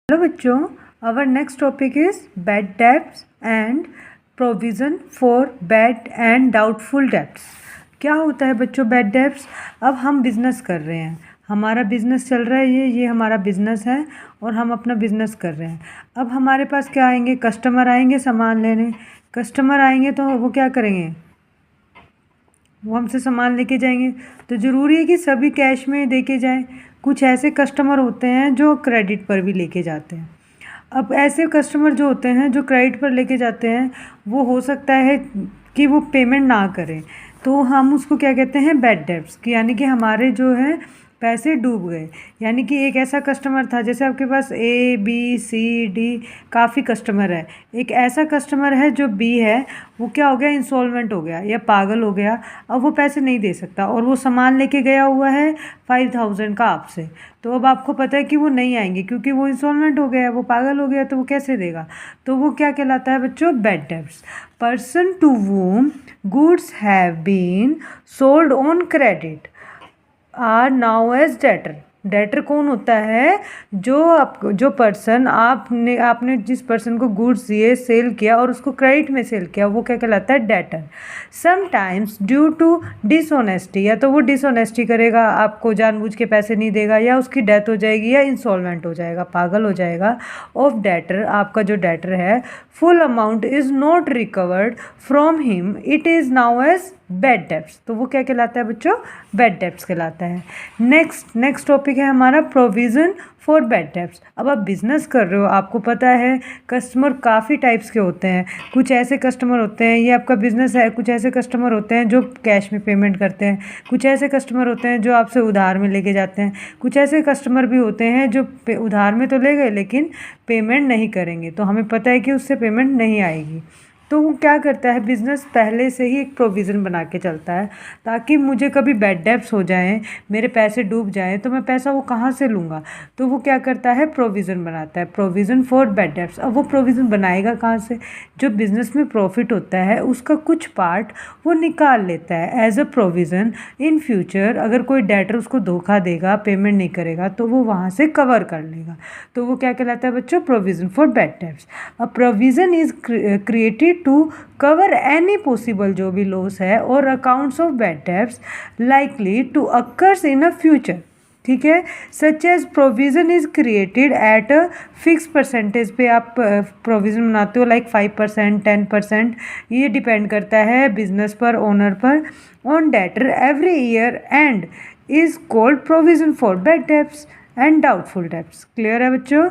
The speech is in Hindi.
हेलो बच्चों, our next topic is bad debts and provision for bad and doubtful debts. क्या होता है बच्चों बैड डेब्ट्स? अब हम बिज़नेस कर रहे हैं, हमारा बिज़नेस चल रहा है, ये हमारा बिज़नेस है और हम अपना बिज़नेस कर रहे हैं। अब हमारे पास क्या आएंगे? कस्टमर आएंगे सामान लेने। कस्टमर आएंगे तो वो क्या करेंगे? वो हमसे सामान लेके जाएंगे। तो ज़रूरी है कि सभी कैश में दे के जाएँ। कुछ ऐसे कस्टमर होते हैं जो क्रेडिट पर भी लेके जाते हैं। अब ऐसे कस्टमर जो होते हैं जो क्रेडिट पर लेके जाते हैं, वो हो सकता है कि वो पेमेंट ना करें, तो हम उसको क्या कहते हैं? Bad debts. कि यानी कि हमारे जो है पैसे डूब गए। यानी कि एक ऐसा कस्टमर था, जैसे आपके पास ABCD काफ़ी कस्टमर है, एक ऐसा कस्टमर है जो B है, वो क्या हो गया? इंसॉल्वेंट हो गया या पागल हो गया। अब वो पैसे नहीं दे सकता और वो सामान लेके गया हुआ है 5000 का आपसे। तो अब आपको पता है कि वो नहीं आएंगे क्योंकि वो इंसॉल्वेंट हो गया, वो पागल हो गया, तो वो कैसे देगा? तो वो क्या कहलाता है बच्चों? Bad debts. Person to whom goods have been sold on credit are now as debtor. Debtor कौन होता है? जो पर्सन आपने जिस पर्सन को गुड्स दिए, सेल किया और उसको क्रेडिट में सेल किया, वो क्या कहलाता है? Debtor. Sometimes due to dishonesty, या तो वो डिसऑनेस्टी करेगा, आपको जानबूझ के पैसे नहीं देगा, या उसकी डेथ हो जाएगी, या इंसॉल्वेंट हो जाएगा, पागल हो जाएगा। ऑफ डेटर, आपका जो डेटर है, full amount is not recovered from him, it is now as bad debts. तो वो क्या कहलाता है बच्चों? बैड डेब्ट्स कहलाता है। नेक्स्ट टॉपिक है हमारा प्रोविज़न फॉर बैड डेब्ट्स। अब आप बिज़नेस कर रहे हो, आपको पता है कस्टमर काफ़ी टाइप्स के होते हैं। कुछ ऐसे कस्टमर होते हैं, ये आपका बिज़नेस है, कुछ ऐसे कस्टमर होते हैं जो कैश में पेमेंट करते हैं, कुछ ऐसे कस्टमर होते हैं जो आपसे उधार में लेके जाते हैं, कुछ ऐसे कस्टमर भी होते हैं जो उधार में तो ले गए लेकिन पेमेंट नहीं करेंगे, तो हमें पता है कि उससे पेमेंट नहीं आएगी। तो वो क्या करता है? बिज़नेस पहले से ही एक प्रोविज़न बना के चलता है, ताकि मुझे कभी बैड डेब्ट्स हो जाएं, मेरे पैसे डूब जाएं, तो मैं पैसा वो कहाँ से लूँगा? तो वो क्या करता है? प्रोविज़न बनाता है, प्रोविज़न फॉर बैड डेब्ट्स। अब वो प्रोविज़न बनाएगा कहाँ से? जो बिज़नेस में प्रॉफिट होता है उसका कुछ पार्ट वो निकाल लेता है as a provision. In future अगर कोई डेटर उसको धोखा देगा, पेमेंट नहीं करेगा, तो वो वहाँ से कवर कर लेगा। तो वो क्या कहलाता है बच्चों? Provision for bad debts. A provision is created to cover any possible जो भी लॉस है और accounts of bad debts likely to occurs in a future. ठीक है, such as provision is created at a fix percentage पे आप प्रोविज़न बनाते हो, लाइक 5%, 10%, ये डिपेंड करता है बिजनेस पर, ओनर पर, on debtor every year and is called provision for bad debts and doubtful debts. Clear है बच्चों?